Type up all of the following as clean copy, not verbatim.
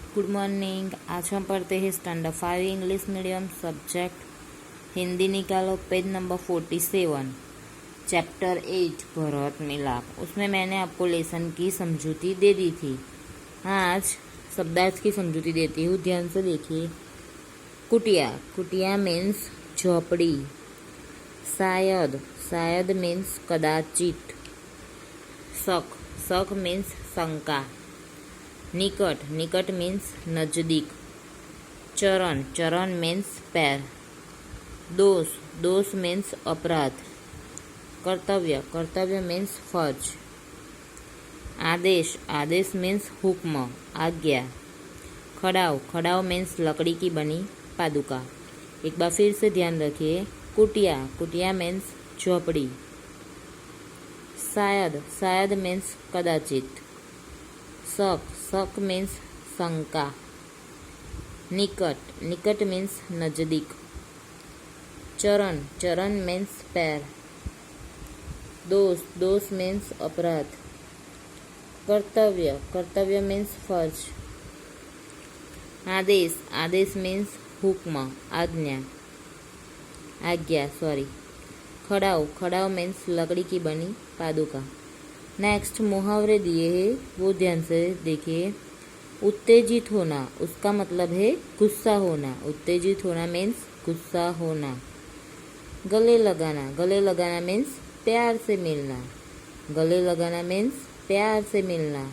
Good morning. आज हम पढ़ते हैं standard 5 English medium subject Hindi. निकालो page number 47, chapter 8 Bharat Milap. उसमें मैंने आपको लेसन की समझूती दे दी थी। आज शब्दार्थ की समझूती देती हूँ, ध्यान से देखिए। कुटिया, कुटिया मीन्स झोपड़ी। शायद, शायद मीन्स कदाचित। शक, शक मीन्स शंका। निकट, निकट मीन्स नजदीक। चरण, चरण मीन्स पैर। दोष, दोष मीन्स अपराध। कर्तव्य, कर्तव्य मीन्स फर्ज। आदेश, आदेश मीन्स हुक्म, आज्ञा। खड़ाव, खड़ाव मीन्स लकड़ी की बनी पादुका। एक बार फिर से ध्यान रखिए। कुटिया, कुटिया मीन्स झोपड़ी। शायद, शायद मीन्स कदाचित। शक, शक मीन्स शंका। निकट, निकट मीन्स नजदीक। चरण, चरण मीन्स पैर। दोष, दोष मीन्स अपराध। कर्तव्य, कर्तव्य मीन्स फर्ज। आदेश, आदेश मीन्स हुक्म, आज्ञा, आज्ञा सॉरी। खड़ाव, खड़ाव मीन्स लकड़ी की बनी पादुका। नेक्स्ट मुहावरे दिए हैं, वो ध्यान से देखिए। उत्तेजित होना, उसका मतलब है गुस्सा होना। उत्तेजित होना मीन्स गुस्सा होना। गले लगाना, गले लगाना मीन्स प्यार से मिलना। गले लगाना मीन्स प्यार से मिलना।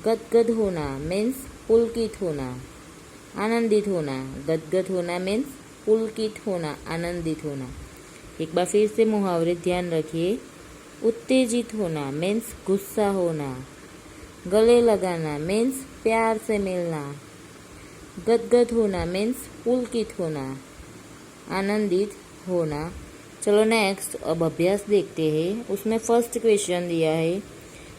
गदगद होना मीन्स पुलकित होना, आनंदित होना। गदगद होना मीन्स पुलकित होना, आनंदित होना। एक बार फिर से मुहावरे ध्यान रखिए। उत्तेजित होना मीन्स गुस्सा होना। गले लगाना मीन्स प्यार से मिलना। गदगद होना मीन्स पुलकित होना, आनंदित होना। चलो नेक्स्ट अब अभ्यास देखते हैं। उसमें फर्स्ट क्वेश्चन दिया है,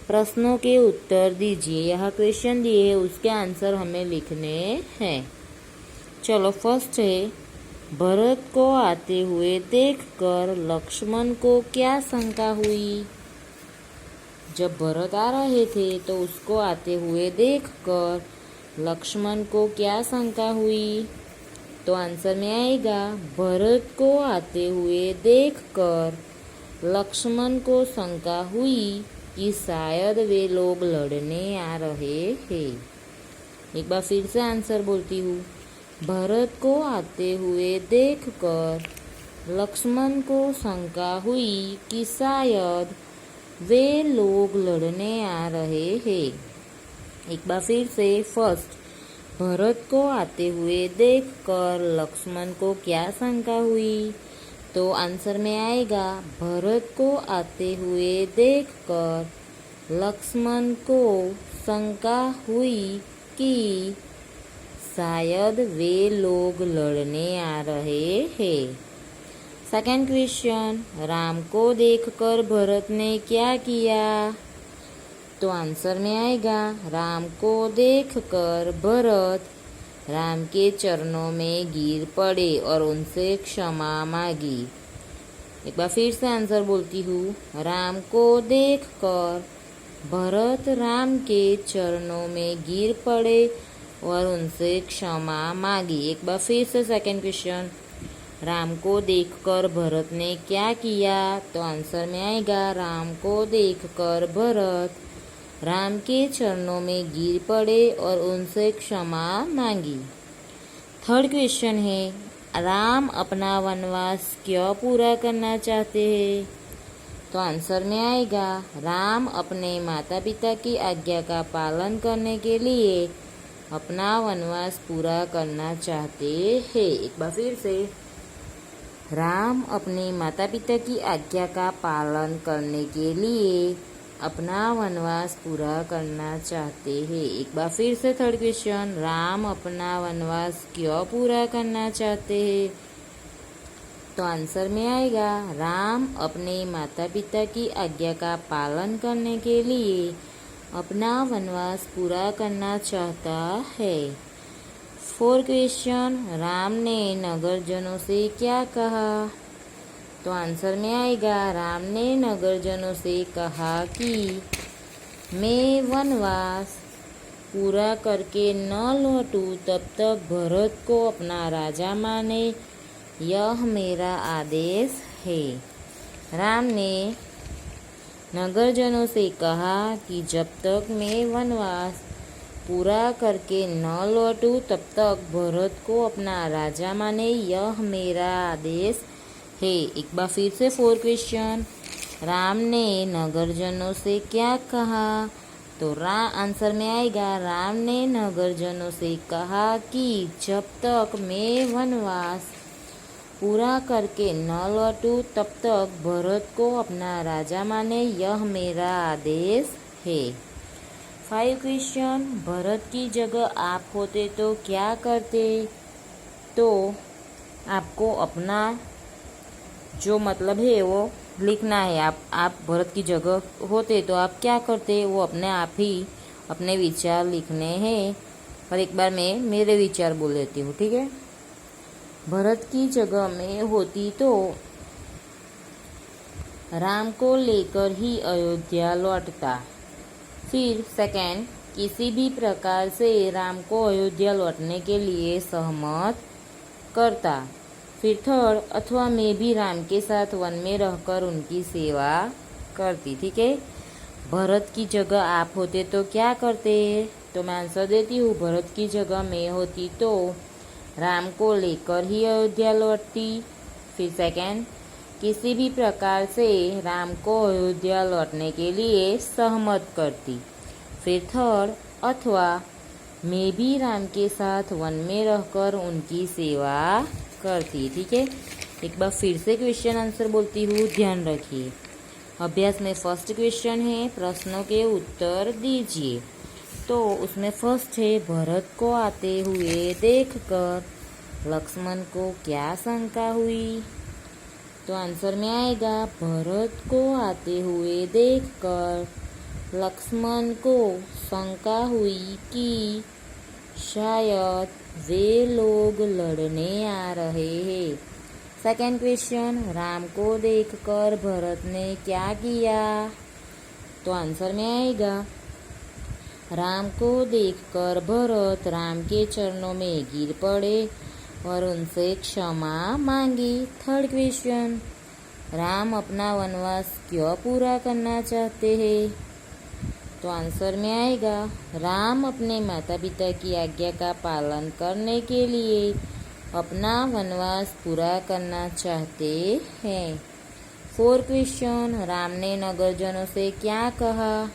प्रश्नों के उत्तर दीजिए। यहाँ क्वेश्चन दिए हैं, उसके आंसर हमें लिखने हैं। चलो फर्स्ट है, भरत को आते हुए देखकर लक्ष्मण को क्या शंका हुई। जब भरत आ रहे थे तो उसको आते हुए देखकर लक्ष्मण को क्या शंका हुई। तो आंसर में आएगा, भरत को आते हुए देखकर लक्ष्मण को शंका हुई कि शायद वे लोग लड़ने आ रहे हैं। एक बार फिर से आंसर बोलती हूँ। भरत को आते हुए देखकर लक्ष्मण को शंका हुई कि शायद वे लोग लड़ने आ रहे हैं। एक बार फिर से फर्स्ट, भरत को आते हुए देखकर लक्ष्मण को क्या शंका हुई। तो आंसर में आएगा, भरत को आते हुए देखकर लक्ष्मण को शंका हुई कि शायद वे लोग लड़ने आ रहे हैं। सेकंड क्वेश्चन, राम को देखकर भरत ने क्या किया। तो आंसर में आएगा, राम को देखकर भरत राम के चरणों में गिर पड़े और उनसे क्षमा मांगी। एक बार फिर से आंसर बोलती हूँ। राम को देखकर भरत राम के चरणों में गिर पड़े और उनसे क्षमा मांगी। एक बार फिर से सेकंड क्वेश्चन, राम को देखकर भरत ने क्या किया। तो आंसर में आएगा, राम को देखकर भरत राम के चरणों में गिर पड़े और उनसे क्षमा मांगी। थर्ड क्वेश्चन है, राम अपना वनवास क्यों पूरा करना चाहते हैं। तो आंसर में आएगा, राम अपने माता पिता की आज्ञा का पालन करने के लिए अपना वनवास पूरा करना चाहते हैं। एक बार फिर से, राम अपने माता पिता की आज्ञा का पालन करने के लिए अपना वनवास पूरा करना चाहते हैं। एक बार फिर से थर्ड क्वेश्चन, राम अपना वनवास क्यों पूरा करना चाहते हैं। तो आंसर में आएगा, राम अपने माता पिता की आज्ञा का पालन करने के लिए अपना वनवास पूरा करना चाहता है। फोर्थ क्वेश्चन, राम ने नगरजनों से क्या कहा। तो आंसर में आएगा, राम ने नगरजनों से कहा कि मैं वनवास पूरा करके न लौटूं तब तक भरत को अपना राजा माने, यह मेरा आदेश है। राम ने नगरजनों से कहा कि जब तक मैं वनवास पूरा करके न लौटूं तब तक भरत को अपना राजा माने, यह मेरा आदेश है। एक बार फिर से 4 क्वेश्चन। राम ने नगरजनों से क्या कहा? तो आंसर में आएगा राम ने नगरजनों से कहा कि जब तक मैं वनवास पूरा करके न लौटूं तब तक भरत को अपना राजा माने, यह मेरा आदेश है। 5 क्वेश्चन। भरत की जगह आप होते तो क्या करते? तो आपको अपना जो मतलब है वो लिखना है। आप भरत की जगह होते तो आप क्या करते, वो अपने आप ही अपने विचार लिखने हैं। और एक बार मैं मेरे विचार बोल लेती हूँ, ठीक है। भरत की जगह में होती तो राम को लेकर ही अयोध्या लौटता। फिर सेकंड, किसी भी प्रकार से राम को अयोध्या लौटने के लिए सहमत करता। फिर थर्ड, अथवा मैं भी राम के साथ वन में रहकर उनकी सेवा करती। ठीक है। भरत की जगह आप होते तो क्या करते? तो मैं आंसर देती हूँ, भरत की जगह मैं होती तो राम को लेकर ही अयोध्या लौटती। फिर सेकंड, किसी भी प्रकार से राम को अयोध्या लौटने के लिए सहमत करती। फिर थर्ड, अथवा मैं भी राम के साथ वन में रहकर उनकी सेवा करती। ठीक है। एक बार फिर से क्वेश्चन आंसर बोलती हूँ, ध्यान रखिए। अभ्यास में फर्स्ट क्वेश्चन है, प्रश्नों के उत्तर दीजिए। तो उसमें फर्स्ट है, भरत को आते हुए देखकर लक्ष्मण को क्या शंका हुई? तो आंसर में आएगा, भरत को आते हुए देखकर लक्ष्मण को शंका हुई कि शायद वे लोग लड़ने आ रहे हैं। सेकंड क्वेश्चन, राम को देखकर भरत ने क्या किया? तो आंसर में आएगा, राम को देखकर भरत राम के चरणों में गिर पड़े और उनसे क्षमा मांगी। थर्ड क्वेश्चन, राम अपना वनवास क्यों पूरा करना चाहते हैं? तो आंसर में आएगा, राम अपने माता पिता की आज्ञा का पालन करने के लिए अपना वनवास पूरा करना चाहते हैं। फोर्थ क्वेश्चन, राम ने नगरजनों से क्या कहा?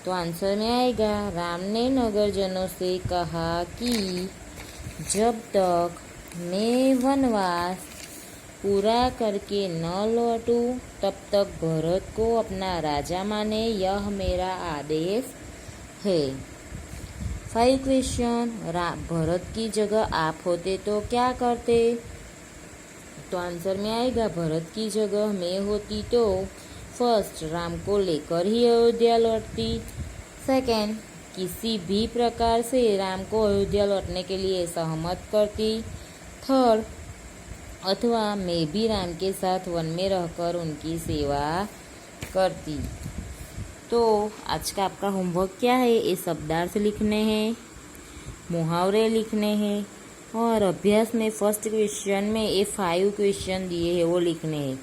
तो आंसर में आएगा, राम ने नगरजनों से कहा कि जब तक मैं वनवास पूरा करके न लौटूं तब तक भरत को अपना राजा माने, यह मेरा आदेश है। 5 क्वेश्चन, भरत की जगह आप होते तो क्या करते? तो आंसर में आएगा, भरत की जगह मैं होती तो फर्स्ट, राम को लेकर ही अयोध्या लौटती। सेकंड, किसी भी प्रकार से राम को अयोध्या लौटने के लिए सहमत करती। थर्ड, अथवा मैं भी राम के साथ वन में रहकर उनकी सेवा करती। तो आज का आपका होमवर्क क्या है? ये शब्दार्थ लिखने हैं, मुहावरे लिखने हैं और अभ्यास में फर्स्ट क्वेश्चन में ये 5 क्वेश्चन दिए हैं वो लिखने हैं।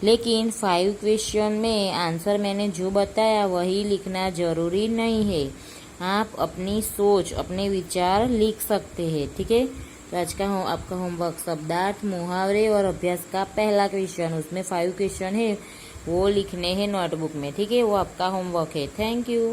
लेकिन 5 क्वेश्चन में आंसर मैंने जो बताया वही लिखना जरूरी नहीं है। आप अपनी सोच, अपने विचार लिख सकते हैं। ठीक है। तो आज का आपका होमवर्क शब्दार्थ, मुहावरे और अभ्यास का पहला क्वेश्चन, उसमें 5 क्वेश्चन है वो लिखने हैं नोटबुक में। ठीक है। वो आपका होमवर्क है। Thank you.